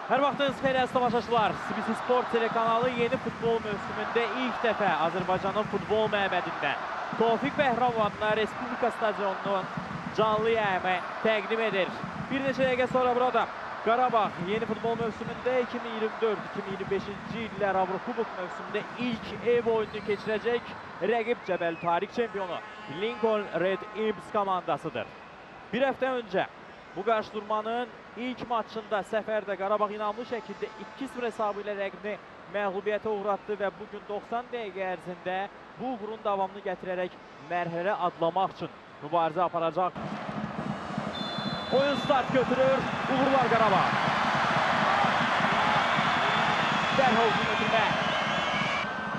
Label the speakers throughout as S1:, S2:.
S1: Hər vaxtınız xeyir əziz tamaşaçılar. CBC Sport telekanalı yeni futbol mövsümündə ilk dəfə Azərbaycanın futbol məbədində Tofiq Bəhramov adına Respublika stadionunun canlı yayımı təqdim edir. Bir neçə dəqiqə sonra burada Qarabağ yeni futbol mövsümündə 2024-2025-ci illər Avrokubok mövsümündə ilk ev oyununu keçirəcək rəqib Cəbəli Tariq çempionu Lincoln Red Imps komandasıdır. Bir həftə öncə bu qarşıdurmanın ilk maçında səfərdə Qarabağ inamlı şəkildə 2-0 hesabı ilə rəqibini məğlubiyyətə uğratdı və bugün 90 dəqiqə ərzində bu uğurun davamını gətirərək mərhələ adlamaq üçün mübarizə aparacaq. Oyun start götürür, uğurlar Qarabağ. Dərhal uzun ötürmə.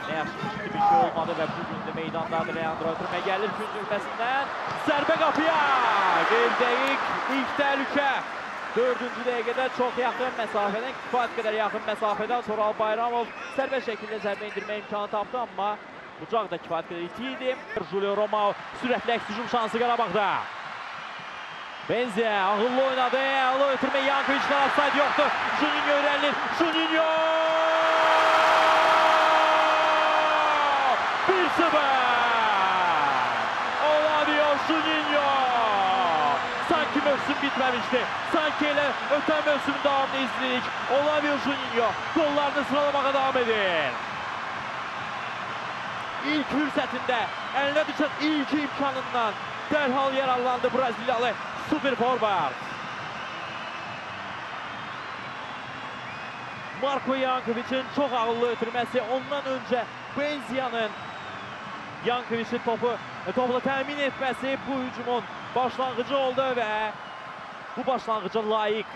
S1: Nə yaxşı bir şey olmadı və bugün də meydandadır. Leandro ötürmə gəlir gün nöqtəsindən. Zərbə qapıya. Qeyb-dəqiq ilk təhlükə. 4-cü dəqiqədə çox yaxın məsafədən, kifayət qədər yaxın məsafədən Toral Bayramov sərbəst şəkildə zərbə indirmə imkanı tapdı, amma bucaq da kifayət qədər iti idi. Julio Romao sürətli əks hücum şansı Qarabağda. Benzia ağıllı oynadı, ağıllı ötürmə Yankovic'dən offside yoxdur. Juninho irəlilir, Juninho! 1-0! Oladio Juninho! Sanki mövsüm bitməmişdi. Sanki elə ötən mövsümün davamını izlədik. Oladio Juninho qollarını sıralamağa davam edir. İlk fürsətində əlinə düşən ilk imkanından dərhal yararlandı Braziliyalı super forward. Marko Yankovic'in çox ağıllı ötürməsi, ondan öncə Benzia'nın Yankovic'in topla təmin etməsi bu hücumun başlanğıcı oldu və bu başlanğıca layiq.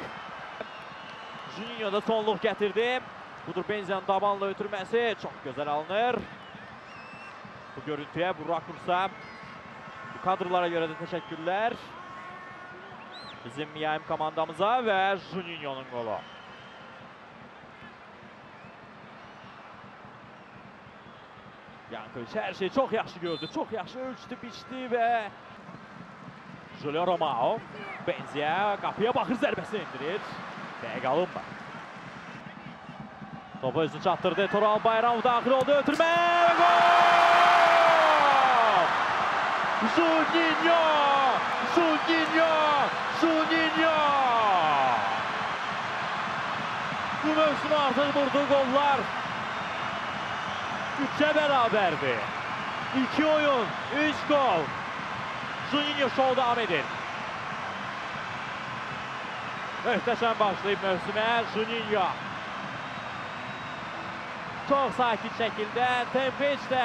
S1: Juninho da sonluq gətirdi. Budur Benzia'nın dabanla ötürməsi, çox gözəl alınır. Bu görüntüyə, bu rakursa, bu kadrlara görə də təşəkkürlər. Bizim yayım komandamıza və Juninho'nun qolu. Yankovic hər şeyi çox yaxşı gördü, çox yaxşı ölçdü, biçdi və Julio Romao, Benzia qapıya baxır, zərbəsini indirir. Dəqiq alınma. Topu özünü çatdırdı, Toral Bayramov daxil oldu, ötürmə və gol! Juninho! Juninho! Juninho! Bu mövsüm artıq vurduğu qollar 3-ə bərabərdir. 2 oyun, 3 gol. Juninho şov davam edir. Möhtəşəm başlayıb mövsümə Juninho. Çox sakit şəkildə, tempo heç də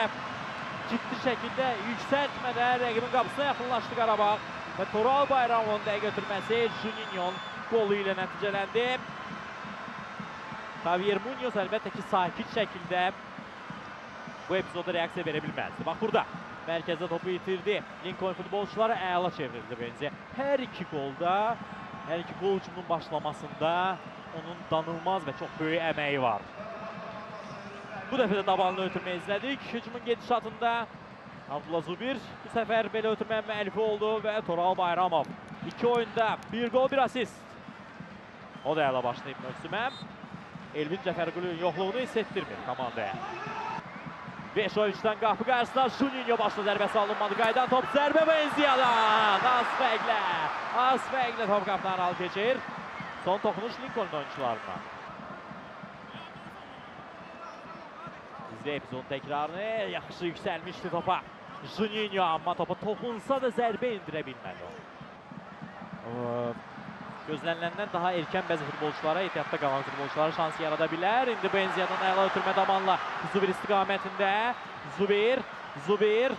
S1: ciddi şəkildə yüksəltmədən rəqibin qapısına yaxınlaşdı Qarabağ. Və Toral Bayramovun dəqiq götürməsi Juninho'nun qolu ilə nəticələndi. Javier Munoz əlbəttə ki, sakit şəkildə bu epizoda reaksiya verə bilməzdi. Bax burada mərkəzdə topu itirdi. Lincoln futbolçuları əla çevrildi Benzia. Hər iki qolda, hər iki qol hücumunun başlamasında onun danılmaz və çox böyük əməyi var. Bu dəfə də dabanlı ötürmə izlədik. Hücumun gedişatında Abdullah Zubir bu səfər belə ötürmənin müəllifi oldu və Toral Bayramov. 2 oyunda 1 gol, 1 asist. O da əla başlayıb mövsümə. Elvin Cəfərqulun yoxluğunu hissetdirmir komandaya. Beşoviç'dən qapı qarşısına Juninho başla zərbəsi alınmadı. Qaydan top zərbə Benzia'dan. Az fərqlə top qapıdan al keçir. Son toxunuş Lincoln oyuncularına. İzlə epizodun təkrarını. Yaxşı yüksəlmişdi topa Juninho, amma topa toxunsa da zərbə indirə bilmədi o. Gözləniləndən daha erkən bəzi futbolçulara, ehtiyatda qalan futbolçulara şans yarada bilər. İndi Benzia'dan əla ötürmə damanla Zubir istiqamətində. Zubir.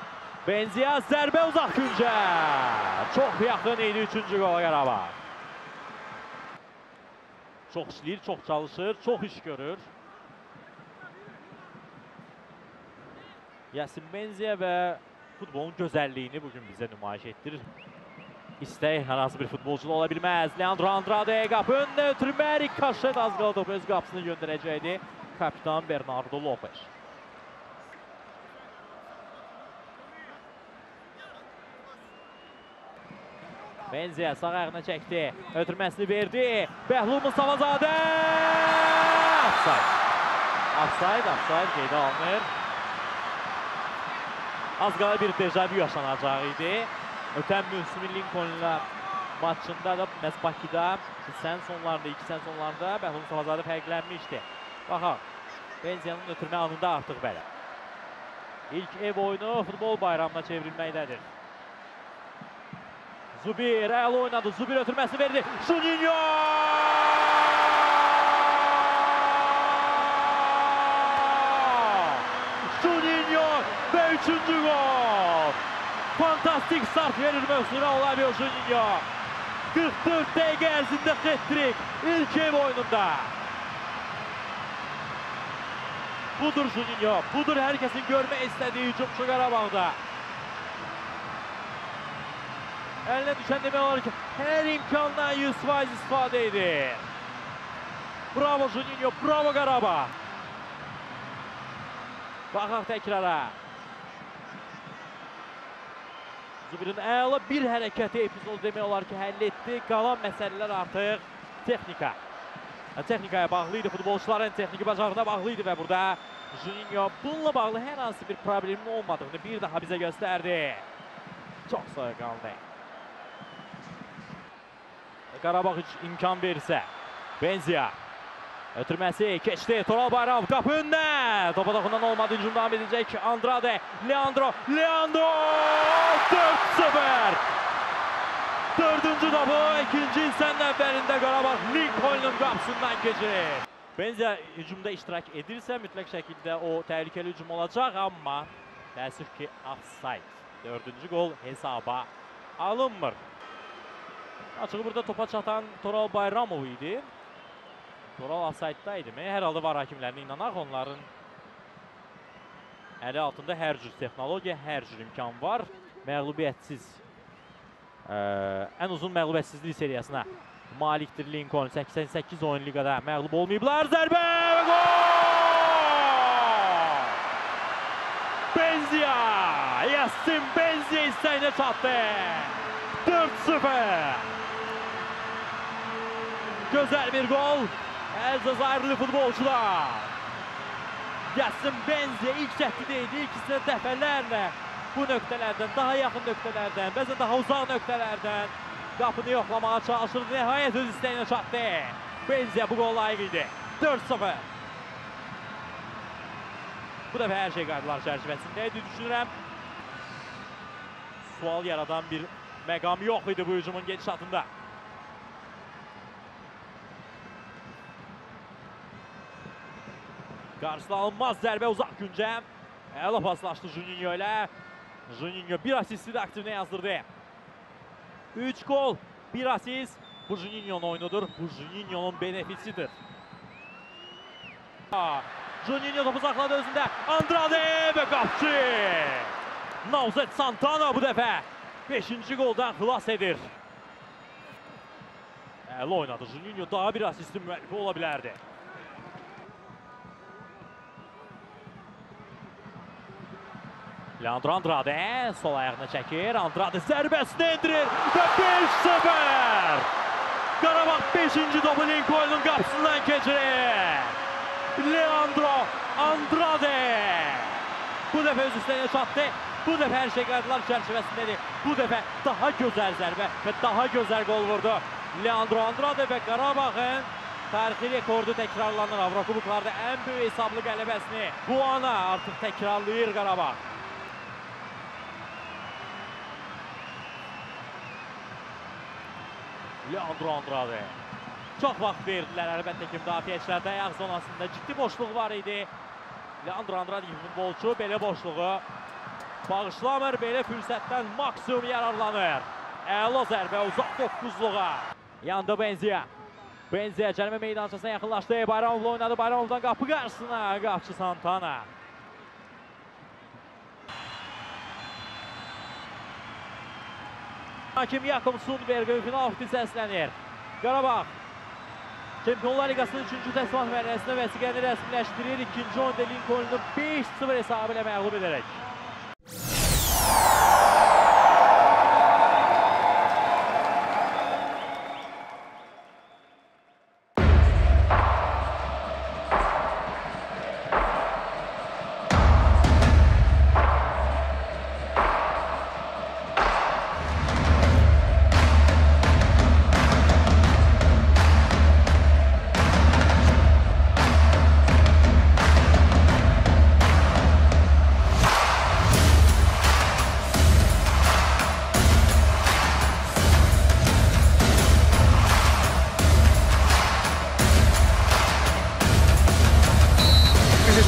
S1: Benzia zərbə uzaq küncə. Çox yaxın idi 3-cü qola Qarabağ. Çox işləyir, çox çalışır, çox iş görür. Yasin Benzia və futbolun gözəlliyini bugün bizə nümayiş etdirir. İstək hər hansı bir futbolcu ola bilməz. Leandro Andrade qapı önünə ötürmə. Rikaşet az qaldı topu öz qapısını göndərəcəkdi. Kapitan Bernardo Lopes. Benzia sağ ayağına çəkdi. Ötürməsini verdi. Bəhlul Mustafazadə! Offside qeydə alınır. Az qala bir dejavu yaşanacaq idi. Ötən mövsümün Lincoln'la maçında da məhz Bakıda iki sən sonlarında Bəhlul Mustafazadə fərqlənmişdi. Baxaq, Benzia'nın ötürmə anında artıq belə. İlk ev oyunu futbol bayramına çevrilməkdədir. Zubir əl oynadı. Zubir ötürməsini verdi. Juninho! Juninho və 3-cü gol! Fantastik start verir mövsümə Olavio Juninho. 44 dəqiqə ərzində hat-trick ilk ev oyununda. Budur Juninho, budur herkesin görmək istədiyi hücumçu Qarabağda. Eline düşen demək olar ki, hər imkandan 100% istifadə edir. Bravo Juninho, bravo Qarabağ. Baxaq təkrara. Zubirin əla bir hərəkəti epizod demək olar ki, həll etdi. Qalan məsələlər artıq texnikaya bağlıydı, futbolçuların texniki bacarığına bağlıydı və burada Juninho bununla bağlı hər hansı bir problemin olmadığını bir daha bizə göstərdi. Çox soyuqqanlı. Qarabağ heç imkan verirsə, Benzia ötürməsi keçdi. Toral Bayram qapı önündə. Topa toxunan olmadı, hücum davam edəcək. Andrade, Leandro 4-0. Dördüncü topu ikinci hissənin əvvəlində Qarabağ Lincoln'un qapısından keçir. Benzia hücumda iştirak edirsə mütləq şəkildə o təhlükəli hücum olacaq, amma təəssüf ki offside. Dördüncü gol hesaba alınmır. Açığı burada topa çatan Toral Bayramov idi. Toral offside-daydı mı? Hər halda var hakimlərinə inanaq, onların əli altında hər cür texnologiya, hər cür imkan var. Məğlubiyyətsiz, ən uzun məğlubiyyətsizlik seriyasına malikdir Lincoln. 88 oyun liqada məğlub olmayıblar. Zərbə və gol! Benzia! Yasin Benzia istəyinə çatdı. 4-0. Gözəl bir gol. Elzazarlı futbolcular. Yasin Benzia ilk cəhdidəydi. İkisine dəfələrlə bu nöqtələrdən, daha yaxın nöqtələrdən, bəzən daha uzaq nöqtələrdən qapını yoxlamağa çalışırdı. Nəhayət öz istəyinə çatdı. Benzia bu gol layiq idi. 4-0. Bu dəfə hər şey qaydalar çərçivəsində idi, düşünürəm. Sual yaradan bir məqam yox idi bu hücumun gedişatında. Qarşılanılmaz zərbə uzaq güncəm. Əla paslaşdı Juninho ilə. Juninho bir asisti də aktivine yazdırdı. 3 gol, 1 asist. Bu Juninho'nun oyunudur. Bu Juninho'nun benefisidir. Juninho topu sakladı özündə. Andrade və qapçı. Nauzet Santana bu dəfə 5-ci goldan xilas edir. Əla oynadı Juninho. Daha bir asistin müəllifi ola bilərdi. Leandro Andrade sol ayağına çəkir. Andrade zərbəsini endirir və 5-0. Qarabağ 5-ci topu Lincoln'un qapısından keçirir. Leandro Andrade bu dəfə öz üstəyə çatdı. Bu dəfə hər şey qaydalar çərçivəsindədir. Bu dəfə daha gözəl zərbə və daha gözəl gol vurdu. Leandro Andrade və Qarabağın tarixi rekordu təkrarlanır. Avrokuboklarda ən böyük hesablı qələbəsini bu ana artıq təkrarlayır Qarabağ. Leandro Andrade. Çox vaxt verdilər əlbəttə ki, müdafiəçilərdə ayaq zonasında ciddi boşluq var idi. Leandro Andrade gibi futbolçu belə boşluğu bağışlamır, belə fürsətdən maksimum yararlanır. Əla zərbə uzaq 9-luğa. Yandı Benzia. Benzia cərimə meydançasına yaxınlaşdı. Bayramovla oynadı. Bayramovdan qapı qarşısına. Qapçı Santana. Hakim Yakum Sundberg'in final vakti səslənir. Qarabağ Çempionlar Liqasının 3-cü təslimat mərhələsində vəsiqəni rəsmiləşdirir. İkinci oyunda Lincoln'u 5-0 hesabı ilə məğlub edərək.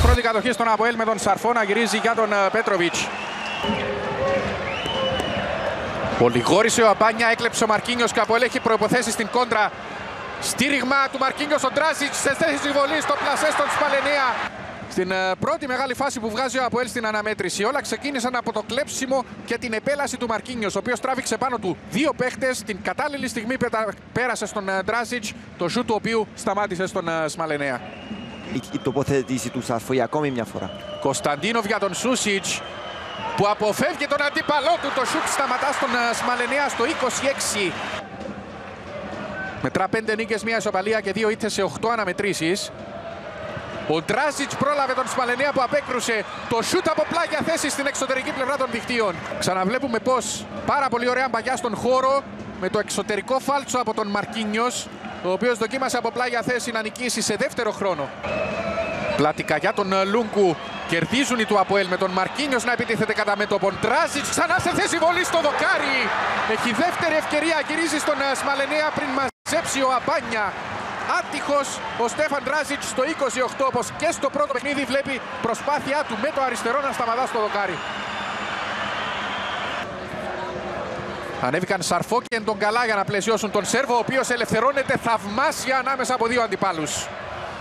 S2: πρώτη κατοχή στον ΑΠΟΕΛ με τον Σαρφό να γυρίζει για τον Πέτροβιτς. Πολυγόρισε ο Αμπάνια, έκλεψε ο Μαρκίνιος και ο ΑΠΟΕΛ έχει προϋποθέσεις στην κόντρα. Στήριγμα του Μαρκίνιος, ο Ντράζιτς σε θέση βολή στο πλασέ στον Σμαλενέα. Στην πρώτη μεγάλη φάση που βγάζει ο ΑΠΟΕΛ στην αναμέτρηση, όλα ξεκίνησαν από το κλέψιμο και την επέλαση του Μαρκίνιος, ο οποίος τράβηξε πάνω του δύο παίχτες. Την κατάλληλη στιγμή πέρασε στον Ντράζιτς, το σούτ του οποίου σταμάτησε στον Σμαλενέα.
S3: Η τοποθέτηση του Σαρφό για ακόμη μια φορά.
S2: Κωνσταντίνοβ για τον Σούσιτς, που αποφεύγει τον αντίπαλό του. Το σούτ σταματά στον Σμαλενέα στο 26. Μετρά 5 νίκες, 1 ισοπαλία και 2 ήττες σε 8 αναμετρήσεις. Ο Ντράζιτς πρόλαβε τον Σμαλενέα που απέκρουσε το σούτ από πλάγια θέση στην εξωτερική πλευρά των δικτύων. Ξαναβλέπουμε πως πάρα πολύ ωραία μπαγιά στον χώρο με το εξωτερικό φάλτσο από τον Μαρκίνιος, ο οποίος δοκίμασε από πλάγια θέση να νικήσει σε δεύτερο χρόνο. Πλάτικα για τον Λούγκου. Κερδίζουν οι του ΑΠΟΕΛ με τον Μαρκίνιος να επιτίθεται κατά μέτωπον. Ντράζιτς ξανά σε θέση βολή στο δοκάρι. Έχει δεύτερη ευκαιρία, γυρίζει στον Σμαλενέα πριν μαζέψει ο Αμπάνια. Άτυχος ο Στέφαν Ντράζιτς στο 28, όπως και στο πρώτο παιχνίδι βλέπει προσπάθειά του με το αριστερό να σταματά στο δοκάρι. Ανέβηκαν Σαρφό και Ντογκαλά για να πλαισιώσουν τον Σέρβο, ο οποίος ελευθερώνεται θαυμάσια ανάμεσα από δύο αντιπάλους.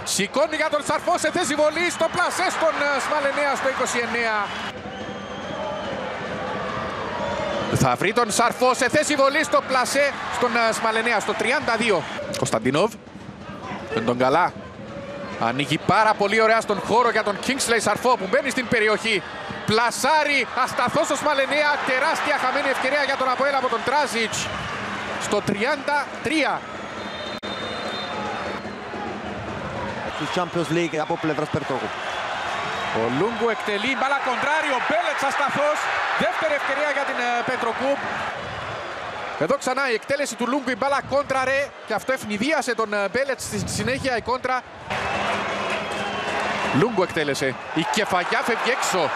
S2: Σηκώνει για τον Σαρφό σε θέση βολή στο πλασέ στον Σμαλενέα στο 29. Θα βρει τον Σαρφό σε θέση βολή στο πλασέ στον Σμαλενέα στο 32. Κωνσταντίνοβ. Τον καλά. Ανοίγει πάρα πολύ ωραία στον χώρο για τον Kingsley Σαρφό που μπαίνει στην περιοχή. Πλασάρει ασταθώς ο Σμαλενέα. Τεράστια χαμένη ευκαιρία για τον ΑΠΟΕΛ από τον Ντράζιτς στο 33.
S3: Του Champions League από πλευράς Πετροκούπ.
S2: Ο Λούγκου εκτελεί μπάλα κοντράρι, ο Μπέλετς ασταθώς. Δεύτερη ευκαιρία για την Πετροκούπ. Εδώ ξανά η εκτέλεση του Λούγκου, η μπάλα κόντραρε και αυτό ευνηδίασε τον Μπέλετς. Στη συνέχεια η κόντρα. Λούγκου εκτέλεσε. Η κεφαγιά φεύγει έξω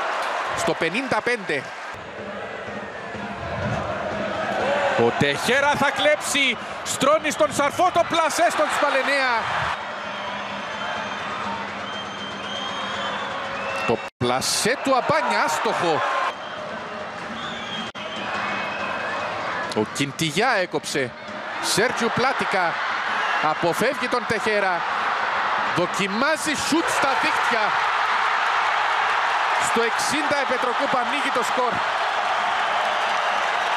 S2: στο 55. Ο Τεχέρα θα κλέψει. Στρώνει στον Σαρφό το πλασέ στον Σμαλενέα. Το πλασέ του Αμπάνια άστοχο. Ο Κιντιγιά έκοψε. Σέρτζιου Πλάτικα αποφεύγει τον Τεχέρα. Δοκιμάζει σουτ στα δίχτυα. Στο 60 η Πετροκούπ ανοίγει το σκορ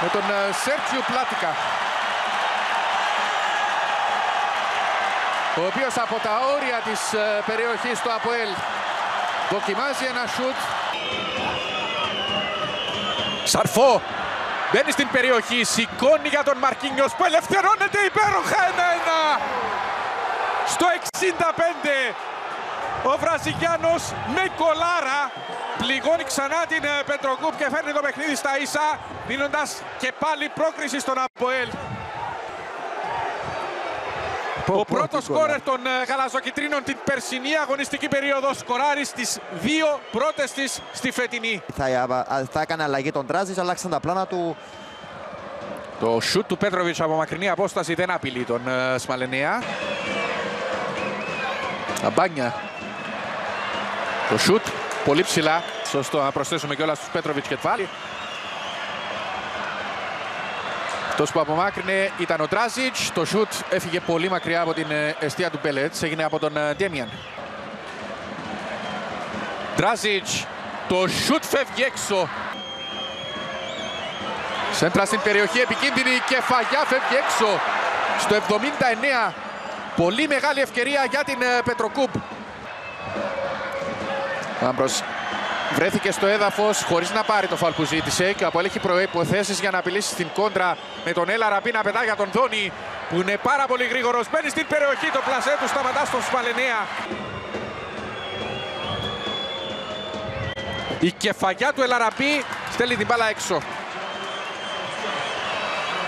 S2: με τον Σέρτζιου Πλάτικα, ο οποίος από τα όρια της περιοχής του ΑΠΟΕΛ δοκιμάζει ένα σουτ. Σαρφό μπαίνει στην περιοχή, σηκώνει για τον Μαρκίνιος που ελευθερώνεται υπέροχα 1-1. Στο 65 ο Βραζιλιάνος με κολάρα πληγώνει ξανά την Πετροκούπ και φέρνει το παιχνίδι στα ίσα, δίνοντας και πάλι πρόκριση στον ΑΠΟΕΛ. Ο πρώτος σκόρερ των γαλαζοκιτρίνων την περσινή αγωνιστική περίοδο σκοράρει στις δύο πρώτες της στη φετινή.
S3: Θα έκανε αλλαγή τον Ντράζιτς, αλλάξαν τα πλάνα του.
S2: Το σουτ του Πέτροβιτς από μακρινή απόσταση δεν απειλεί τον Σμαλενέα. Αμπάνια. Το σουτ πολύ ψηλά. Σωστό να προσθέσουμε κιόλας τους Πέτροβιτς και Τβάλι. Αυτός που απομάκρυνε ήταν ο Ντράζιτς. Το σουτ έφυγε πολύ μακριά από την εστία του Μπέλετς. Έγινε από τον Ντέμιαν. Ντράζιτς. Το σουτ φεύγει έξω. Σέντρα στην περιοχή, επικίνδυνη κεφαγιά φεύγει έξω. Στο 79. Πολύ μεγάλη ευκαιρία για την Πετροκούπ. Άμπρος βρέθηκε στο έδαφος χωρίς να πάρει το φαουλ που ζήτησε και ο ΑΠΟΕΛ έχει προϋποθέσεις για να απειλήσει στην κόντρα με τον Έλα Ραμπή να πετά για τον Δόνι που είναι πάρα πολύ γρήγορος. Μπαίνει στην περιοχή, το πλασέ του σταματά στον Σμαλενέα. Η κεφαγιά του Έλα Ραμπή στέλνει την μπάλα έξω.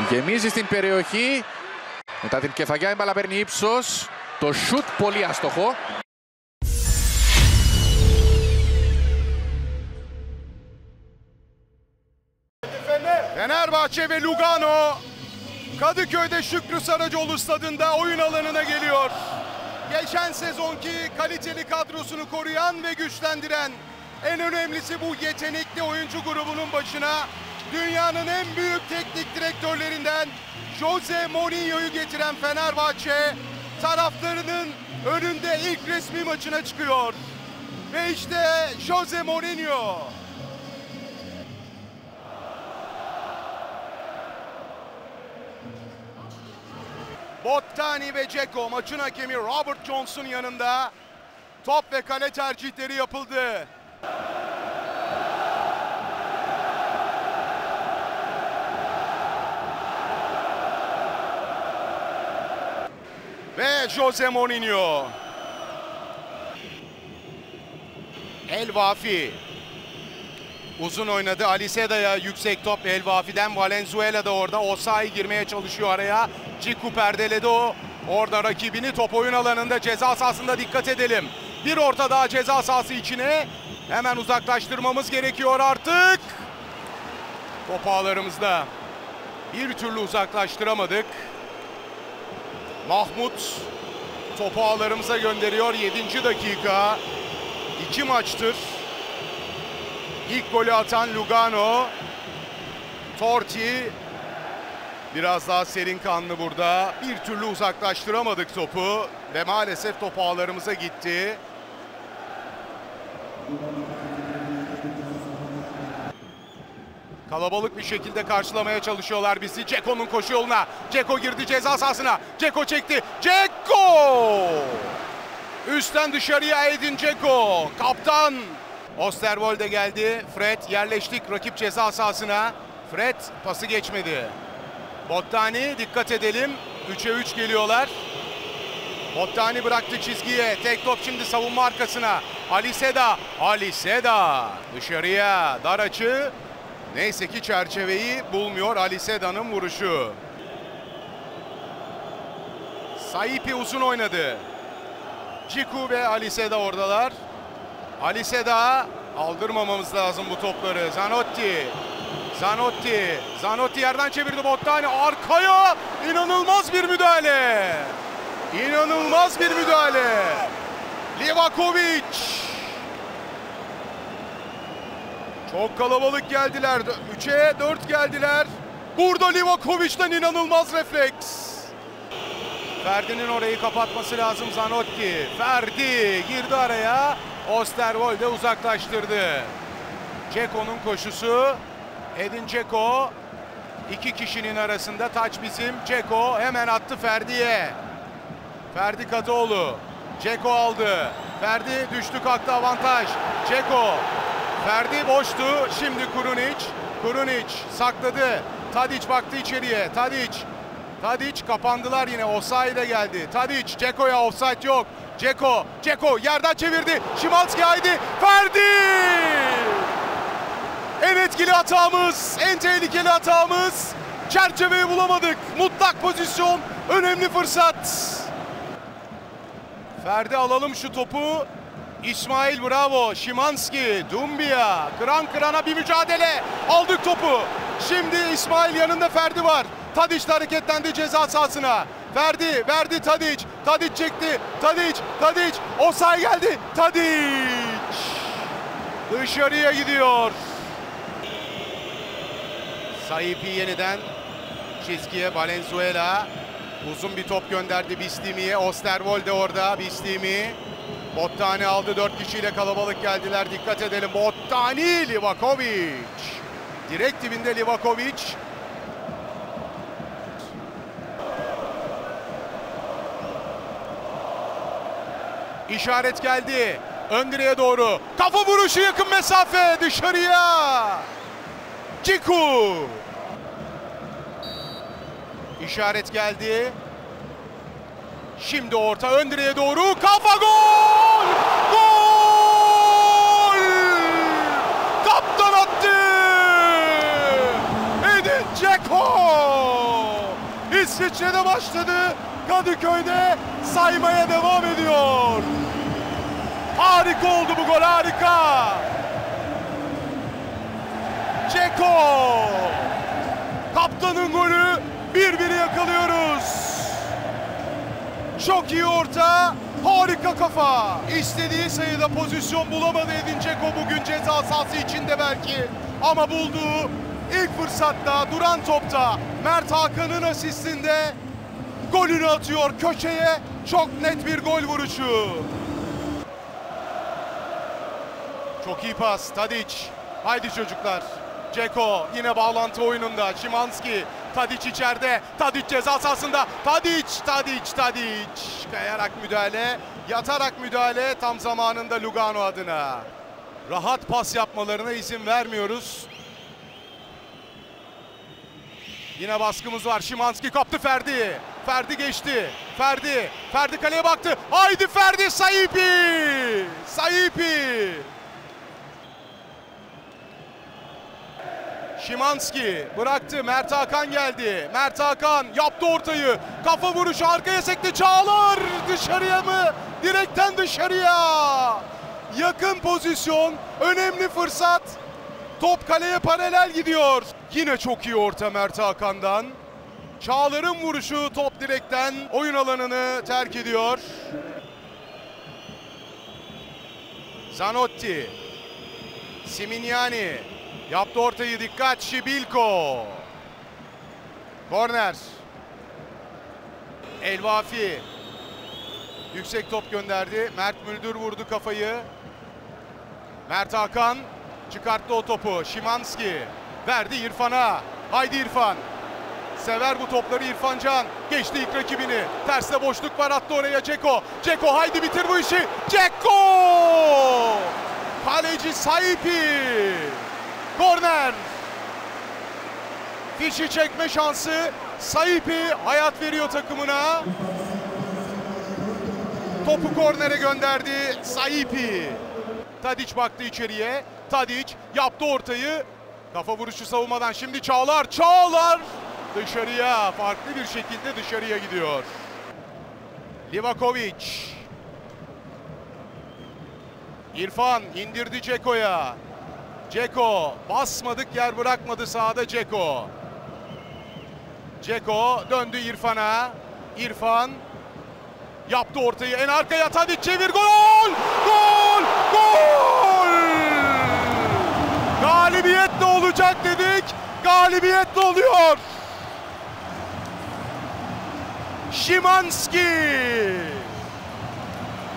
S2: Γεμίζει στην περιοχή. Μετά την κεφαγιά η μπάλα παίρνει ύψος. Το σουτ πολύ άστοχο.
S4: Fenerbahçe ve Lugano Kadıköy'de Şükrü Saracoğlu stadında oyun alanına geliyor. geçen sezonki kaliteli kadrosunu koruyan ve güçlendiren, en önemlisi bu yetenekli oyuncu grubunun başına dünyanın en büyük teknik direktörlerinden Jose Mourinho'yu getiren Fenerbahçe taraftarının önünde ilk resmi maçına çıkıyor. Ve işte Jose Mourinho. Bottani ve Dzeko, maçın hakemi Robert Jones'un yanında. Top ve kale tercihleri yapıldı. Ve Jose Mourinho. El Vafi. Uzun oynadı. Ali Seda'ya yüksek top El Vafi'den. Valenzuela da orada. Osayi girmeye çalışıyor araya. Ciku perdeledi o. Orada rakibini, top oyun alanında, ceza sahasında, dikkat edelim. Bir orta daha ceza sahası içine. Hemen uzaklaştırmamız gerekiyor artık. Top ağlarımızda. Bir türlü uzaklaştıramadık. Mahmut topu ağlarımıza gönderiyor. 7. dakika. 2 maçtır İlk golü atan Lugano. Torti biraz daha serin kanlı burada. Bir türlü uzaklaştıramadık topu ve maalesef top ağlarımıza gitti. Kalabalık bir şekilde karşılamaya çalışıyorlar bizi. Dzeko'nun koşu yoluna. Dzeko girdi ceza sahasına. Dzeko çekti. Dzeko! Üstten dışarıya Edin Dzeko. Kaptan. Osterwolde geldi. Fred, yerleştik rakip ceza sahasına. Fred pası geçmedi. Bottani, dikkat edelim. 3'e 3 geliyorlar. Bottani bıraktı çizgiye. Tek top şimdi savunma arkasına. Ali Seda. Ali Seda. Dışarıya. Dar açı. Neyse ki çerçeveyi bulmuyor Ali Seda'nın vuruşu. Saipi uzun oynadı. Ciku ve Ali Seda oradalar. Ali Seda, aldırmamamız lazım bu topları. Zanotti. Zanotti. Zanotti yerden çevirdi Bottani. Arkaya inanılmaz bir müdahale. İnanılmaz bir müdahale. Livakovic. Çok kalabalık geldiler. 3'e 4 geldiler. Burada Livakovic'den inanılmaz refleks. Ferdi'nin orayı kapatması lazım Zanotti. Ferdi girdi araya. Osterwolde uzaklaştırdı. Dzeko'nun koşusu. Edin Dzeko. 2 kişinin arasında taç bizim. Dzeko hemen attı Ferdi'ye. Ferdi Kadıoğlu. Dzeko aldı. Ferdi düştü kalktı, avantaj. Dzeko. Ferdi boştu. Şimdi Krunic. Krunic sakladı. Tadic baktı içeriye. Tadic kapandılar yine. Osayi de geldi. Tadic Dzeko'ya, offside yok. Dzeko yerden çevirdi. Szymański haydi. Ferdi! En etkili hatamız, en tehlikeli hatamız. Çerçeveyi bulamadık. Mutlak pozisyon, önemli fırsat. Ferdi alalım şu topu. İsmail bravo. Szymański, Doumbia. Kıran kırana bir mücadele. Aldık topu. Şimdi İsmail yanında Ferdi var. Tadic de hareketlendi ceza sahasına. Ferdi verdi Tadic. Tadic çekti. Tadic. Osayi geldi. Tadic. Dışarıya gidiyor. Saipi yeniden çizgiye. Valenzuela. Uzun bir top gönderdi Bistimi'ye. Osterwolde orada. Bistimi. Bottani aldı. 4 kişiyle kalabalık geldiler. Dikkat edelim. Bottani, Livakovic. Direkt dibinde Livakovic. İşaret geldi. Ön direğe doğru. Kafa vuruşu, yakın mesafe. Dışarıya. Ciku. İşaret geldi. Şimdi orta, ön direğe doğru. Kafa, gol! Gol! Kaptan attı. Edin Dzeko. İsviçre'de başladı. Kadıköy'de saymaya devam ediyor. Harika oldu bu gol, harika. Dzeko. Kaptanın golü, 1-1'i yakalıyoruz. Çok iyi orta, harika. kafa. İstediği sayıda pozisyon bulamadı Edin Dzeko bugün ceza sahası içinde belki. Ama bulduğu ilk fırsatta, duran topta, Mert Hakan'ın asistinde golünü atıyor köşeye. Çok net bir gol vuruşu. Çok iyi pas. Tadic. Haydi çocuklar. Dzeko yine bağlantı oyununda. Szymański. Tadic içeride. Tadic ceza sahasında. Tadic. Kayarak müdahale. Yatarak müdahale. Tam zamanında Lugano adına. Rahat pas yapmalarına izin vermiyoruz. Yine baskımız var. Szymański kaptı Ferdi. Ferdi geçti. Ferdi kaleye baktı. Haydi Ferdi. Saipi. Szymański bıraktı. Mert Hakan geldi. Mert Hakan yaptı ortayı. Kafa vuruşu arkaya sekti. Çağlar dışarıya mı? Direkten dışarıya. Yakın pozisyon. Önemli fırsat. Top kaleye paralel gidiyor. Yine çok iyi orta Mert Hakan'dan. Çağlar'ın vuruşu top direkten oyun alanını terk ediyor. Zanotti. Simignani. Yaptı ortayı, dikkat Şibilko. Korner. Elvafi. Yüksek top gönderdi. Mert Müldür vurdu kafayı. Mert Hakan çıkarttı o topu. Szymański verdi İrfan'a. Haydi İrfan. Sever bu topları İrfan Can. Geçti ilk rakibini. Terste boşluk var, attı oraya Dzeko. Dzeko haydi bitir bu işi. Dzeko! Kaleci Saipi. Korner. Fişi çekme şansı. Saipi hayat veriyor takımına. Topu kornere gönderdi Saipi. Tadic baktı içeriye. Tadic yaptı ortayı. Kafa vuruşu savunmadan şimdi Çağlar. Dışarıya, farklı bir şekilde dışarıya gidiyor. Livakovic. İrfan indirdi Dzeko'ya. Dzeko basmadık yer bırakmadı sahada Dzeko. Dzeko döndü İrfan'a. İrfan yaptı ortayı, en arkaya Tadic, çevir, gol! Galibiyetle olacak dedik. Galibiyetle oluyor. Szymański.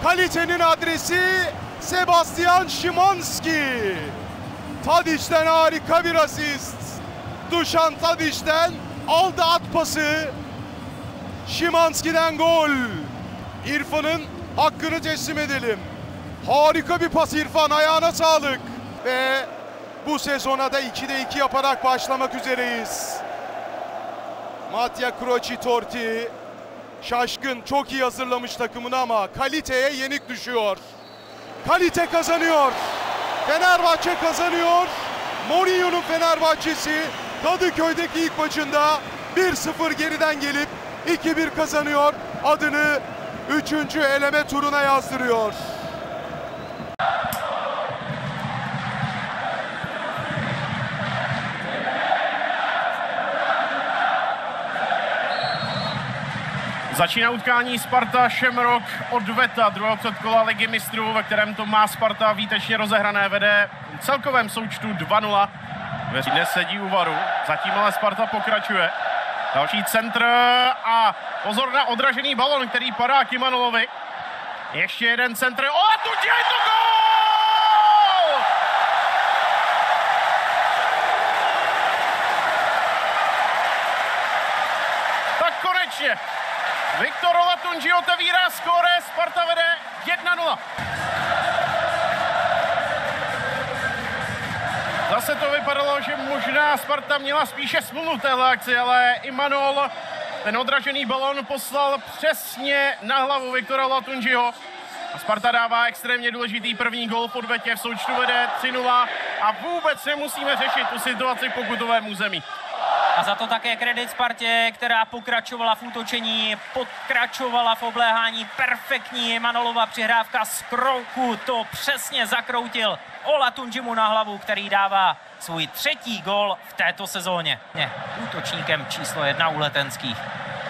S4: Kalitenin adresi Sebastian Szymański. Tadic'ten harika bir asist. Dušan Tadic'ten aldı at pası. Szymański'den gol. İrfan'ın hakkını teslim edelim. Harika bir pas İrfan, ayağına sağlık. Ve bu sezona da 2'de 2 yaparak başlamak üzereyiz. Mattia Croci Torti şaşkın, çok iyi hazırlamış takımını ama kaliteye yenik düşüyor. Kalite kazanıyor. Fenerbahçe kazanıyor. Mourinho'nun Fenerbahçesi Kadıköy'deki ilk maçında 1-0 geriden gelip 2-1 kazanıyor. Adını 3. eleme turuna yazdırıyor.
S5: Začíná utkání Sparta Shamrock odveta druhého předkola Ligy mistrů, ve kterém to má Sparta výtečně rozehrané, vede v celkovém součtu 2-0. Dnes sedí u varu, zatím ale Sparta pokračuje. Další centr a pozor na odražený balon, který padá Kimanolovi. Ještě jeden centr, a tu je to gól! Tak konečně. Viktor Olatunji otevírá skóre, Sparta vede 1-0. Zase to vypadalo, že možná Sparta měla spíše smůlu v téhle akci, ale Imanol ten odražený balon poslal přesně na hlavu Viktora Olatunjiho. A Sparta dává extrémně důležitý první gól v odvetě, v součtu vede 3-0 a vůbec nemusíme řešit tu situaci v pokutovém území.
S6: A za to také kredit Spartě, která pokračovala v útočení, pokračovala v obléhání. Perfektní Manolova přihrávka z kroku, to přesně zakroutil Olatunjimu na hlavu, který dává svůj 3. gól v této sezóně. Útočníkem číslo 1 u Letenských.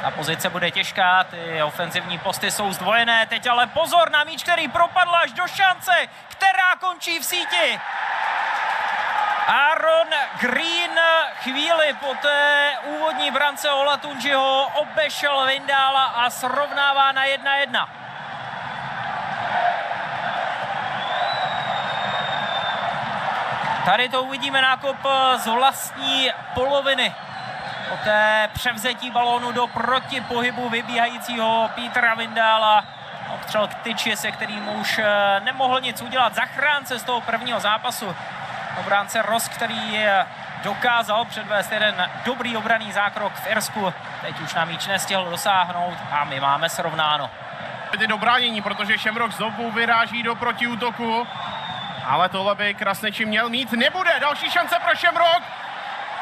S6: Ta pozice bude těžká, ty ofenzivní posty jsou zdvojené, teď ale pozor na míč, který propadl až do šance, která končí v síti. Aaron Green chvíli po té úvodní brance Olatunjiho obešel Vindála a srovnává na 1:1. Tady to uvidíme nákop z vlastní poloviny. Po té převzetí balónu do protipohybu vybíhajícího Petra Vindála. Obstřel k tyči, se kterým už nemohl nic udělat. Zachránce z toho prvního zápasu. Obránce Ross, který dokázal předvést jeden dobrý obranný zákrok v Irsku. Teď už na míč nestihl dosáhnout a my máme srovnáno.
S5: Teď do bránění, protože Shamrock znovu vyráží do protiútoku. Ale tohle by Krasniči měl mít. Nebude. Další šance pro Shamrock.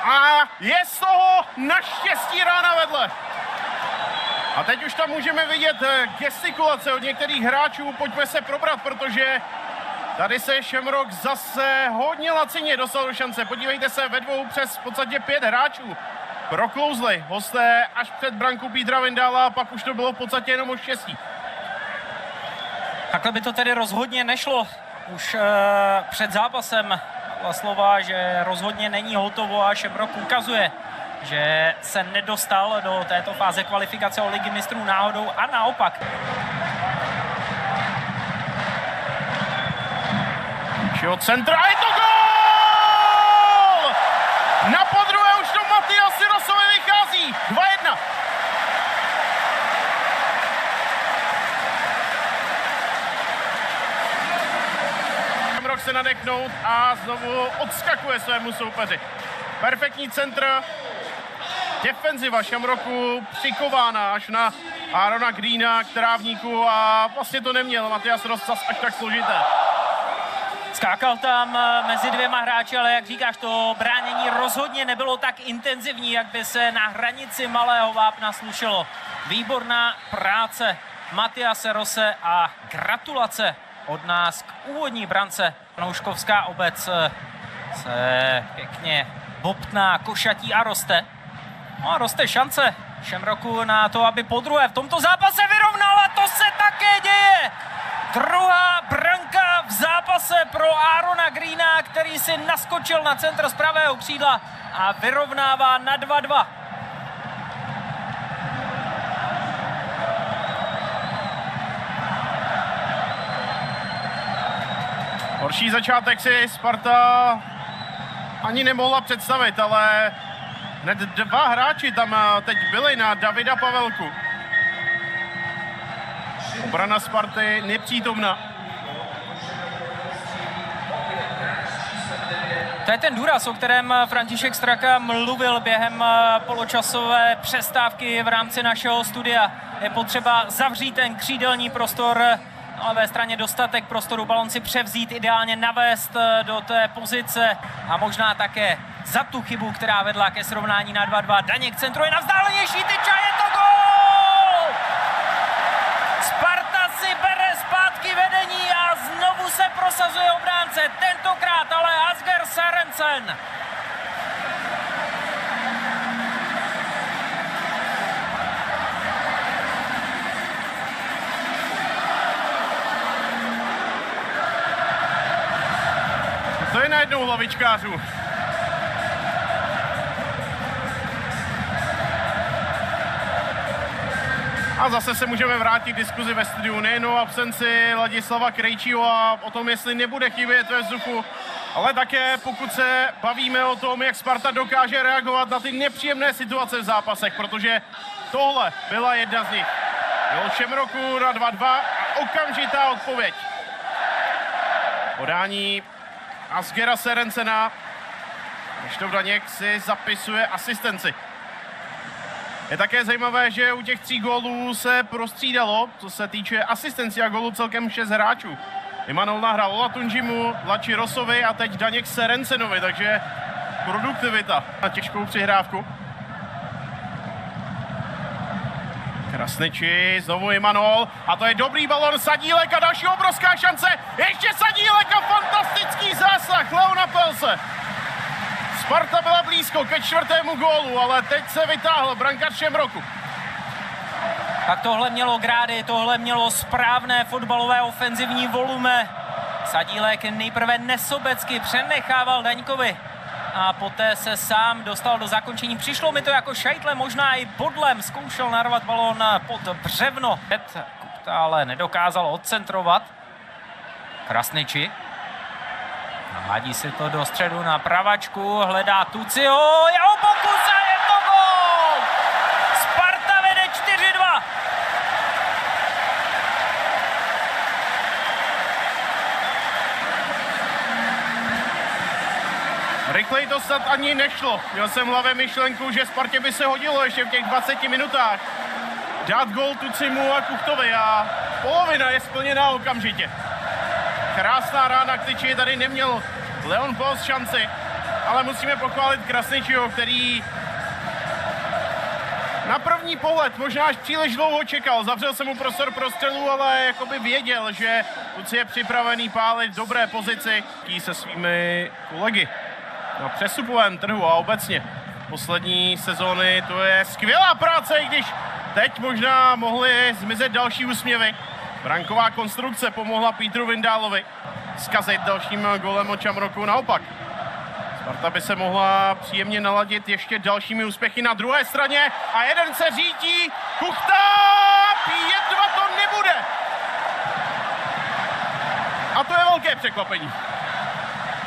S5: A je z toho naštěstí rána vedle. A teď už tam můžeme vidět gestikulace od některých hráčů. Pojďme se probrat, protože tady se Shamrock zase hodně lacině dostal do šance. Podívejte se, ve dvou přes v podstatě 5 hráčů proklouzli hosté až před branku Petra Vindála a pak už to bylo v podstatě jenom o štěstí.
S6: Takhle by to tedy rozhodně nešlo. Už před zápasem slova, že rozhodně není hotovo a Shamrock ukazuje, že se nedostal do této fáze kvalifikace o Ligy mistrů náhodou a naopak.
S5: Od centra a je to gól! Na podruhé už to Matiasi Rossovi vychází. 2:1. Shamrock se nadechnout a znovu odskakuje svému soupeři. Perfektní centr. Defenziva Shamrocku přikována až na Aarona Greena k trávníku a vlastně to neměl Matiasi Ross až tak složité.
S6: Skákal tam mezi dvěma hráči, ale jak říkáš, to bránění rozhodně nebylo tak intenzivní, jak by se na hranici malého vápna slušelo. Výborná práce Matiase Rosse a gratulace od nás k úvodní brance. Nouškovská obec se pěkně bobtná, košatí a roste. No a roste šance Shamrocku na to, aby podruhé v tomto zápase vyrovnala. To se také děje! Druhá branka v zápase pro Aarona Greena, který si naskočil na centr z pravého křídla a vyrovnává na 2:2.
S5: Horší začátek si Sparta ani nemohla představit, ale hned 2 hráči tam teď byli na Davida Pavelku. Obrana Sparty nepřítomná.
S6: To je ten důraz, o kterém František Straka mluvil během poločasové přestávky v rámci našeho studia. Je potřeba zavřít ten křídelní prostor, na levé straně dostatek prostoru, balon si převzít, ideálně navést do té pozice a možná také za tu chybu, která vedla ke srovnání na 2:2. Daněk centruje na vzdálenější tyč a je to gól! Sparta si bere zpátky vedení a znovu se prosazuje obránce, tentokrát ale Asger Sørensen.
S5: To je najednou hlavičkářů. A zase se můžeme vrátit k diskuzi ve studiu nejen o absenci Ladislava Krejčího a o tom, jestli nebude chybět ve vzduchu, ale také pokud se bavíme o tom, jak Sparta dokáže reagovat na ty nepříjemné situace v zápasech, protože tohle byla jedna z nich. Gól Shamrocku na 2:2 a okamžitá odpověď. Podání Asgera Sørensena. Krištof Daněk si zapisuje asistenci. Je také zajímavé, že u těch 3 gólů se prostřídalo, co se týče asistenci a gólů, celkem 6 hráčů. Imanol nahrál Olatunjimu, Lači Rossovi a teď Daněk Sørensenovi, takže produktivita na těžkou přihrávku. Krasniči, znovu Imanol a to je dobrý balon Sadílek a další obrovská šance. Ještě Sadílek a fantastický zásah Leona Pelse. Sparta byla blízko ke 4. gólu, ale teď se vytáhl brankář Shamrocku.
S6: Tak tohle mělo grády, tohle mělo správné fotbalové ofenzivní volume. Sadílek nejprve nesobecky přenechával Daňkovi a poté se sám dostal do zakončení. Přišlo mi to jako šajtle, možná i bodlem. Zkoušel narvat balón pod břevno. Kupta ale nedokázal odcentrovat. Krasniči. Nahádí si to do středu na pravačku, hledá Tucio, jeho pokus a je to gól! Sparta vede 4-2.
S5: Rychleji to snad ani nešlo. Měl jsem v hlavě myšlenku, že Spartě by se hodilo ještě v těch 20 minutách dát gól Tucimu a Kuchtovi a polovina je splněná okamžitě. Krásná rána, Ktyči tady neměl Leon Post šanci, ale musíme pochválit Krasničiho, který na první pohled možná až příliš dlouho čekal. Zavřel se mu prostor pro střelu, ale jakoby věděl, že Tuci je připravený pálit v dobré pozici se svými kolegy na přestupovém trhu a obecně poslední sezóny. To je skvělá práce, i když teď možná mohly zmizet další úsměvy. Branková konstrukce pomohla Pítru Vindálovi zkazit dalším golem od Shamrocku. Naopak, Sparta by se mohla příjemně naladit ještě dalšími úspěchy na druhé straně a jeden se řítí. Kuchta! 5-2 to nebude! A to je velké překvapení.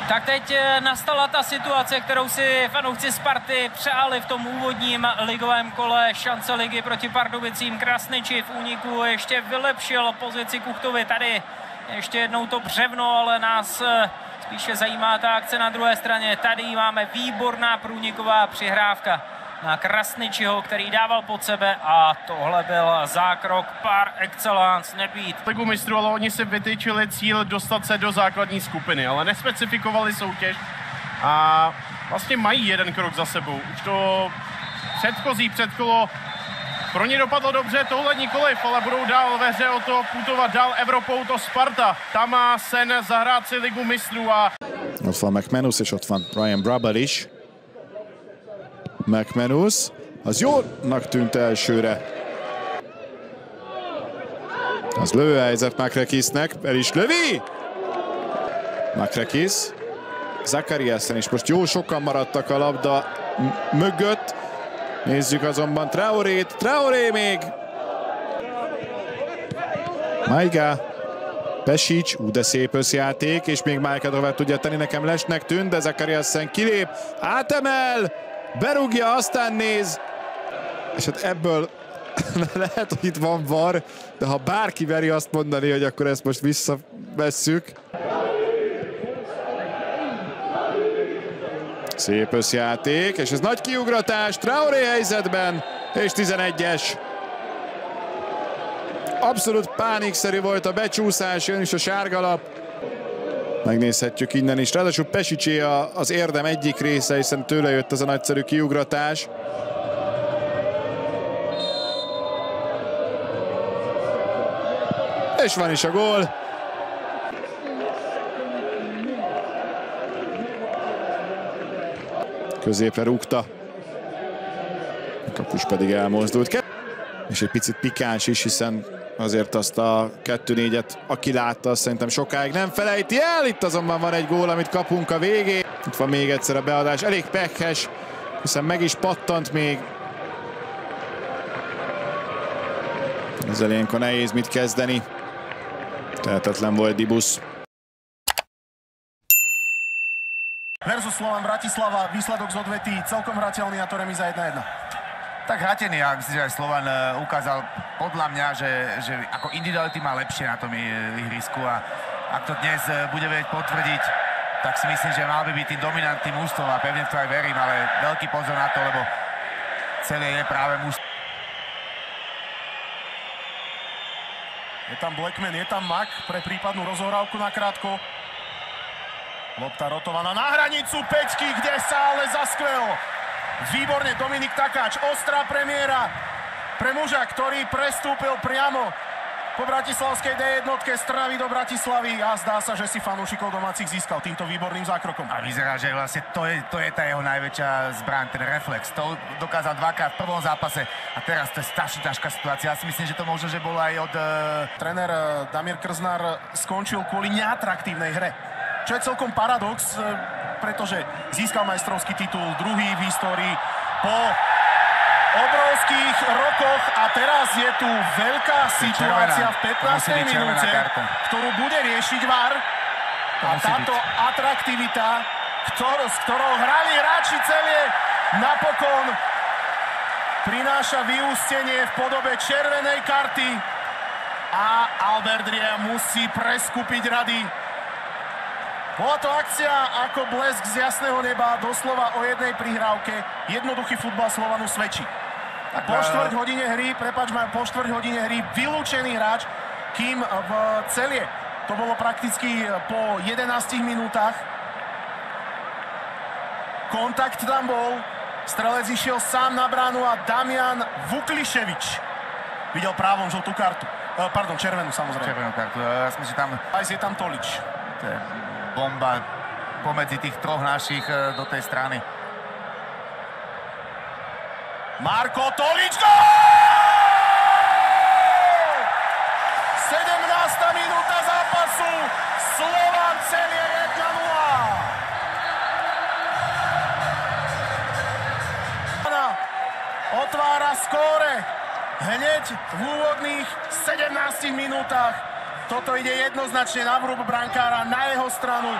S6: Tak teď nastala ta situace, kterou si fanoušci Sparty přáli v tom úvodním ligovém kole šance ligy proti Pardubicím. Krasniči v úniku ještě vylepšil pozici Kuchtovi. Tady ještě jednou to břevno, ale nás spíše zajímá ta akce na druhé straně. Tady máme výborná průniková přihrávka na Krasničiho, který dával pod sebe a tohle byl zákrok par excellence, nebýt.
S5: Ligu mistrů, ale oni si vytyčili cíl dostat se do základní skupiny, ale nespecifikovali soutěž a vlastně mají jeden krok za sebou. Už to předchozí předkolo pro ně dopadlo dobře, tohle nikoliv, ale budou dál ve hře o to putovat dál Evropou, to Sparta. Tam má sen zahrát si Ligu mistrů a...
S7: Ott van McManus, és ott van Ryan Brabber is. McManus, az jónak tűnt elsőre. Az lövőhelyzet Makrekisnek, el is lövi! Makrekis, Zakariasen is most jó sokan maradtak a labda mögött. Nézzük azonban Traorét, Traoré még! Maiga, Pesic, de szép összjáték, és még Májkadovát tudja tenni, nekem lesnek tűnt, de Zakariasen kilép, átemel, berúgja, aztán néz, és hát ebből lehet, hogy itt van VAR, de ha bárki veri azt mondani, hogy akkor ezt most visszavesszük. Szép összjáték, és ez nagy kiugratás Traoré helyzetben, és 11-es. Abszolút pánikszerű volt a becsúszás, jön is a sárgalap. Megnézhetjük innen is. Ráadásul Pesicé az érdem egyik része, hiszen tőle jött ez a nagyszerű kiugratás. És van is a gól. Középre rúgta. A kapus pedig elmozdult. És egy picit pikáns is, hiszen azért azt a 2-4-et, aki látta, azt szerintem sokáig nem felejti el. Itt azonban van egy gól, amit kapunk a végén. Itt van még egyszer a beadás. Elég pekhes, hiszen meg is pattant még. Ezzel ilyenkor nehéz mit kezdeni. Tehetetlen volt Dibusz.
S8: Versus Slovan Bratislava, výsledok z odvetí celkom hrateľný a to remíza 1-1.
S9: Tak hratený, ja myslím, že aj Slovan ukázal podľa mňa, že ako individuality má lepšie na tom ihrisku a ak to dnes bude vedieť potvrdiť, tak si myslím, že mal by byť tým dominantným mužstvom a pevne v to aj verím, ale veľký pozor na to, lebo celé je práve mužstvo.
S8: Je tam Blackman, je tam Mak pre prípadnú rozohrávku na krátko. Lopta rotovaná na hranicu Peťky, kde sa ale zaskvel. Výborne Dominik Takáč, ostrá premiéra pre muža, ktorý prestúpil priamo po bratislavskej D1 straví do Bratislavy a zdá sa, že si fanúšikov domácich získal týmto výborným zákrokom.
S9: A vyzerá, že vlastne to je tá jeho najväčšia zbraň, ten reflex. To dokázal dvakrát v prvom zápase a teraz to je strašne ťažká situácia. Ja si myslím, že to možno, že bolo aj od...
S8: Tréner Damir Krznár skončil kvôli neatraktívnej hre. Čo je celkom paradox, pretože získal majstrovský titul, druhý v histórii po obrovských rokoch a teraz je tu veľká situácia v 15. minúte, ktorú bude riešiť VAR. A táto atraktivita, s ktorou hrali hráči Celie, napokon prináša vyústenie v podobe červenej karty a Albert Rie musí preskupiť rady. Bola to akcia ako blesk z jasného neba, doslova o jednej prihrávke. Jednoduchý futbal Slovanu svedčí. Po štvrť hodine hry vylúčený hráč, kým v Celie to bolo prakticky po 11 minútach. Kontakt tam bol, strelec išiel sám na bránu a Damian Vukliševič videl právom žltú kartu. Pardon, červenú samozrejme.
S9: Červenú kartu, ja myslím, že tam...
S8: Aj je tam Tolič.
S9: To je bomba pomedzi tých troch našich do tej strany.
S8: Marko Tolič, gól! 17. minúta zápasu, Slovan Celie 1-0. Otvára skóre hneď v úvodných 17 minútach. Toto ide jednoznačne na vrúb brankára, na jeho stranu.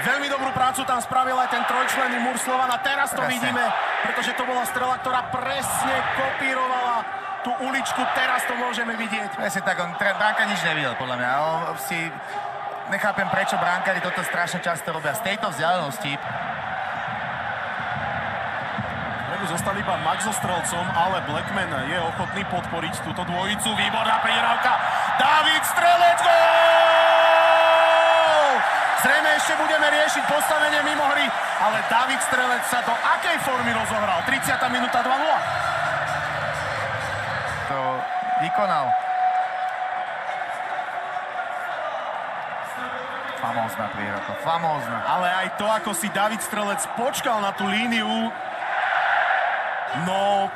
S8: Veľmi dobrú prácu tam spravil aj ten trojčlenný múr Slovana. Teraz to vidíme, pretože to bola strela, ktorá presne kopírovala tú uličku. Teraz to môžeme vidieť.
S9: Presne tak, bránka nič nevidel, podľa mňa. Nechápem, prečo bránkári toto strašne často robia z tejto vzdialenosti.
S8: Zostal iba Max so strelcom, ale Blackman je ochotný podporiť túto dvojicu. Výborná prihrávka. Dávid Strelec, gól! Zrejme ešte budeme riešiť postavenie mimo hry, ale Dávid Strelec sa do akej formy rozohral? 30. minúta 2-0.
S9: To vykonal. Famózna prihrávka, famózna.
S8: Ale aj to, ako si Dávid Strelec počkal na tú líniu, no...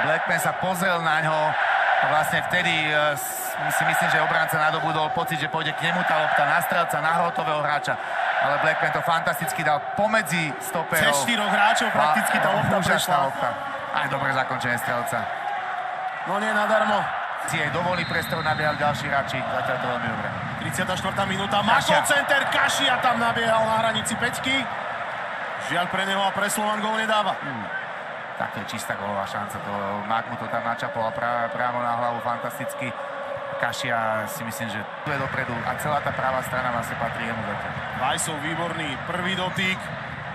S9: Blackman sa pozrel na ňo a vlastne vtedy si myslím, že obránca nadobudol pocit, že pôjde k nemu tá lopta na strelca, na hrotového hráča. Ale Blackman to fantasticky dal pomedzi stoperov.
S8: Cez 4 hráčov prakticky tá lopta prešla.
S9: Aj dobré zakončenie strelca.
S8: No nie nadarmo.
S9: Si jej dovolí priestor, nabiehali ďalší hráči. Zatiaľ to veľmi dobre.
S8: 34. minúta. Mako center, Kašia tam nabiehal na hranici päťky. Žiaľ pre neho a pre Slovan gól nedáva.
S9: Tak to je čistá gólová šanca. Mák mu to tam načapol priamo na hlavu fantasticky. Kašia si myslím, že tu je dopredu a celá tá pravá strana vlastne patrí jemu zatiaľ.
S8: Vajsov výborný prvý dotyk.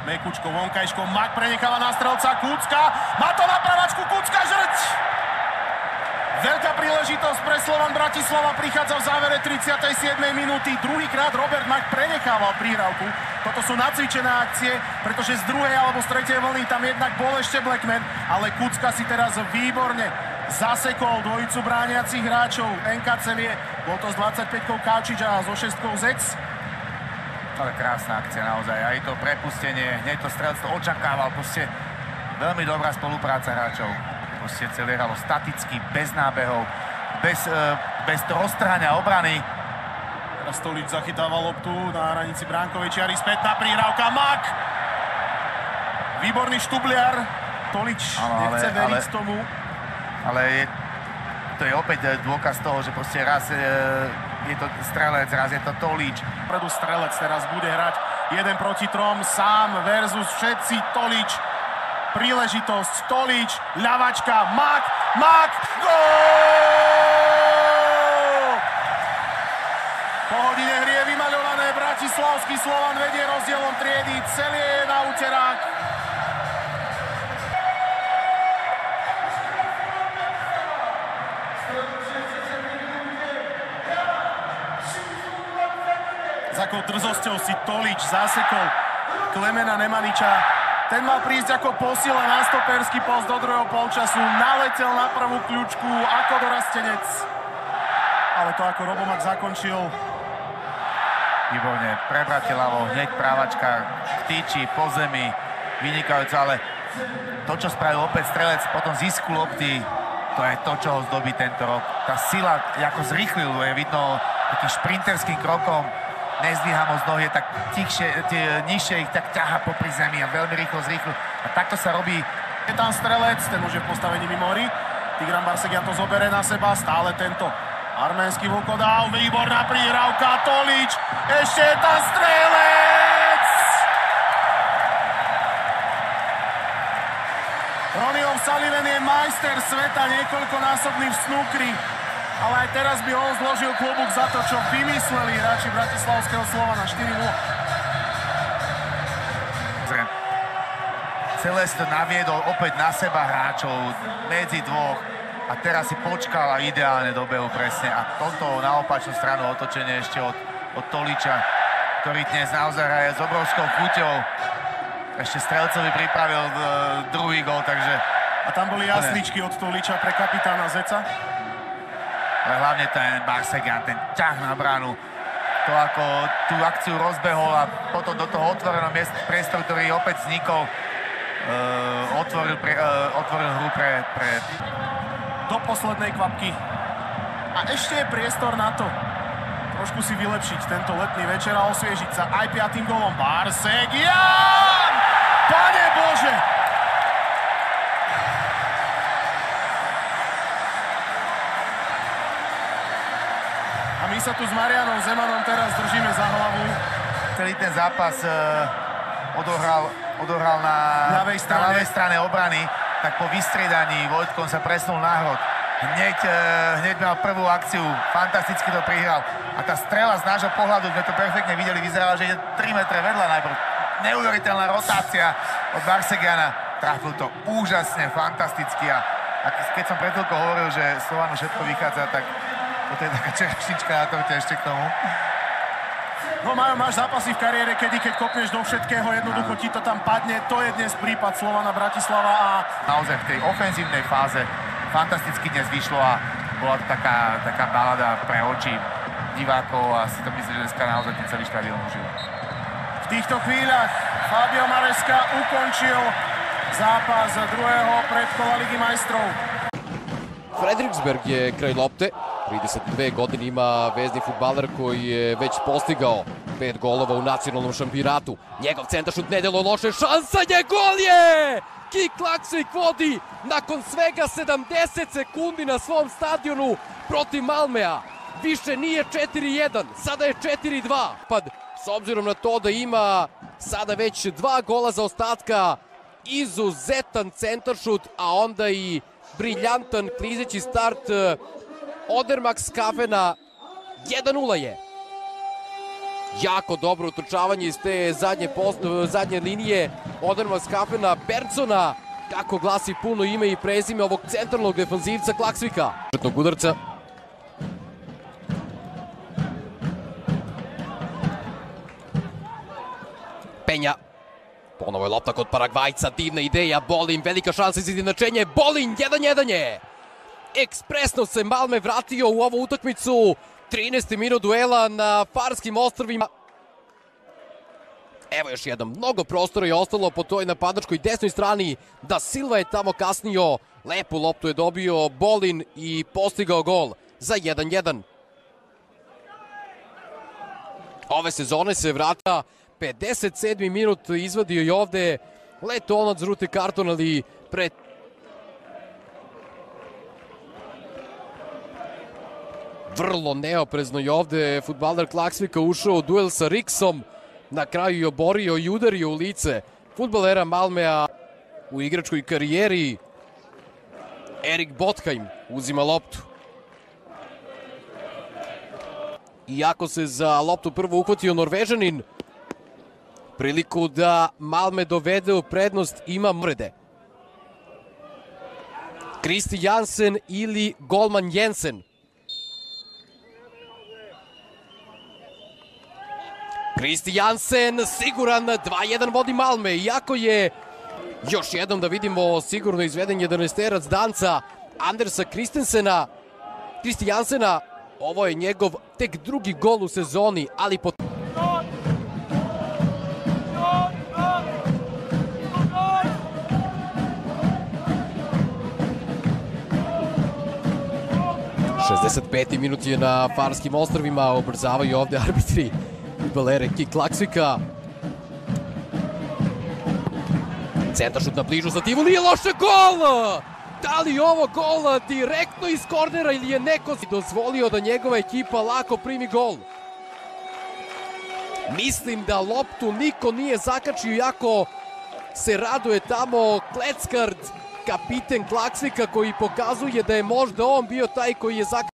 S8: Mekučko vonkajško, Mak prenecháva na strelca Kucka. Má to na pravačku, Kucka žrť! Veľká príležitosť pre Slovan Bratislava prichádza v závere 37. minúty. Druhýkrát Robert Mak prenechával prihrávku. Toto sú nacvičené akcie, pretože z druhej alebo z tretej vlny tam jednak bol ešte Blackman, ale Kucka si teraz výborne zasekol dvojicu brániacich hráčov NK Celie. Bol to s 25-kou Káčič a so 6-kou Zec.
S9: Ale krásna akcia naozaj. Aj to prepustenie, hneď to strelstvo očakával. Proste veľmi dobrá spolupráca hráčov. Proste Celie hralo staticky, bez nábehov, bez roztrhania obrany.
S8: Teraz Tolič zachytáva loptu na hranici bránkovej čiary, spätná prihrávka, Mak! Výborný štubliar, Tolič nechce veriť tomu.
S9: Ale to je opäť dôkaz toho, že proste raz je to Strelec, raz je to Tolič.
S8: Predu Strelec teraz bude hrať 1 proti 3, sám versus všetci, Tolič. Príležitosť, Tolič, ľavačka, Mak, gól! Po hodine hry je vymaľované, bratislavský Slovan vedie rozdielom triedy, Celie je na úterák. S akou drzosťou si Tolič zasekol Klemena Nemaniča. Ten mal prísť ako posila na stoperský post do druhého polčasu. Naletel na prvú kľúčku ako dorastenec. ale to ako Robomak zakončil.
S9: Výborne, prebratie ľavo, hneď právačka, týči po zemi, vynikajúco, ale to, čo spravil opäť strelec po tom zisku lopty, to je to, čo ho zdobí tento rok. Tá sila, ako zrýchlil, je vidno takým šprinterským krokom, nezdvíha moc nohy, tak nižšie ich tak ťaha popri zemi a veľmi rýchlo zrýchlil. A takto sa robí.
S8: Je tam strelec, ten už je v postavení mimo hry. Tigran Barsegian to zobere na seba, stále tento arménsky vlkodál, výborná prihrávka, Tolič, ešte je tam strelec! Ronnie O'Sullivan je majster sveta, niekoľkonásobný v snukri, ale aj teraz by on zložil klobúk za to, čo vymysleli hráči bratislavského Slovana 4-0.
S9: Celé si to naviedol opäť na seba hráčov medzi dvoch a teraz si počkal a ideálne dobehu presne. A toto na opačnú stranu otočenie ešte od Toliča, ktorý dnes naozaj hraje s obrovskou chuťou. Ešte strelcovi pripravil druhý gól, takže...
S8: A tam boli jasličky od Toliča pre kapitána Zeca.
S9: Ale hlavne ten Barsegian, ten ťah na bránu. To ako tú akciu rozbehol a potom do toho otvoreného priestoru, ktorý opäť vznikol, otvoril hru pre...
S8: Do poslednej kvapky. A ešte je priestor na to trošku si vylepšiť tento letný večer a osviežiť sa aj 5. gólom. Barsegian! Pane Bože! A my sa tu s Marianom Zemanom teraz držíme za hlavu.
S9: Celý ten zápas odohral na ľavej strane obrany, tak po vystriedaní Vojtkom sa presunul na hrot. Hneď mal prvú akciu, fantasticky to prihral. A tá strela z nášho pohľadu, sme to perfektne videli, vyzerala, že ide 3 metre vedľa najprv. Neuveriteľná rotácia od Barsegiana. Trafil to úžasne, fantasticky. A keď som pred chvíľkou hovoril, že Slovanu všetko vychádza, tak toto je taká čerešnička na torte ešte k tomu.
S8: No máš zápasy v kariére, keď kopneš do všetkého, jednoducho ti to tam padne. To je dnes prípad Slovana Bratislava a...
S9: Naozaj v tej ofenzívnej fáze fantasticky dnes vyšlo a bola to taká balada pre oči divákov a si to myslím, že dneska naozaj ten celý štadión užil.
S8: V týchto chvíľach Fabio Maresca ukončil zápas druhého predkola Ligy majstrov.
S10: Fredriksberg je kraj lopte. 32 godine ima vezni fudbaler koji je već postigao 5 golova u nacionalnom šampionatu. Njegov centaršut ne delo loše, šansa je, gol je! Kik Klaksvik vodi nakon svega 70 sekundi na svom stadionu protiv Malmea. Više nije 4-1, sada je 4-2. S obzirom na to da ima sada već 2 gola za ostatka, izuzetan centaršut, a onda i briljantan klizeći start Odermak Skafena. 1-0 je. Jako dobro utrčavanje iz te zadnje linije Odermak Skafena, Bercona, kako glasi puno ime i prezime ovog centralnog defanzivca Klaksvika. Udarca. Penja. Ponovo je lopta kod Paragvajca, divna ideja, Bolin, velika šansa za izjednačenje, Bolin, 1-1 je. Ekspresno se Malme vratio u ovu utakmicu, 13. minut duela na Farskim ostrvima. Evo još jedan, mnogo prostora je ostalo po toj napadačkoj desnoj strani, Da Silva je tamo kasnio, lepu loptu je dobio Bolin i postigao gol za 1-1. Ove sezone se vrata, 57. minut izvadio i ovde Letonac žuti karton, ali pred... Vrlo neoprezno i ovde fudbaler Klaksvika ušao u duel sa Riksom, na kraju je oborio i udario u lice fudbalera Malmea u igračkoj karijeri. Erik Botheim uzima loptu. Iako se za loptu prvo uhvatio Norvežanin, priliku da Malme dovede u prednost ima Mrede. Kristi Jansen ili golman Jensen. Kristi Jansen, siguran, 2-1 vodi Malme, iako je još jednom da vidimo sigurno izveden 11-terac Danca, Andersa Kristi Jansena, Ovo je njegov tek drugi gol u sezoni, ali po... ...65. minut je na Farskim ostrvima, ubrzavaju ovde arbitri futbalere Kik Klaksvika. Centaršut na bližu za Tivu, nije loše, gol! Da li ovo gol direktno iz kornera ili je neko dozvolio da njegova ekipa lako primi gol? Mislim da loptu niko nije zakačio, iako se raduje tamo Kleckard, kapiten Klaksvika, koji pokazuje da je možda on bio taj koji je zakačio.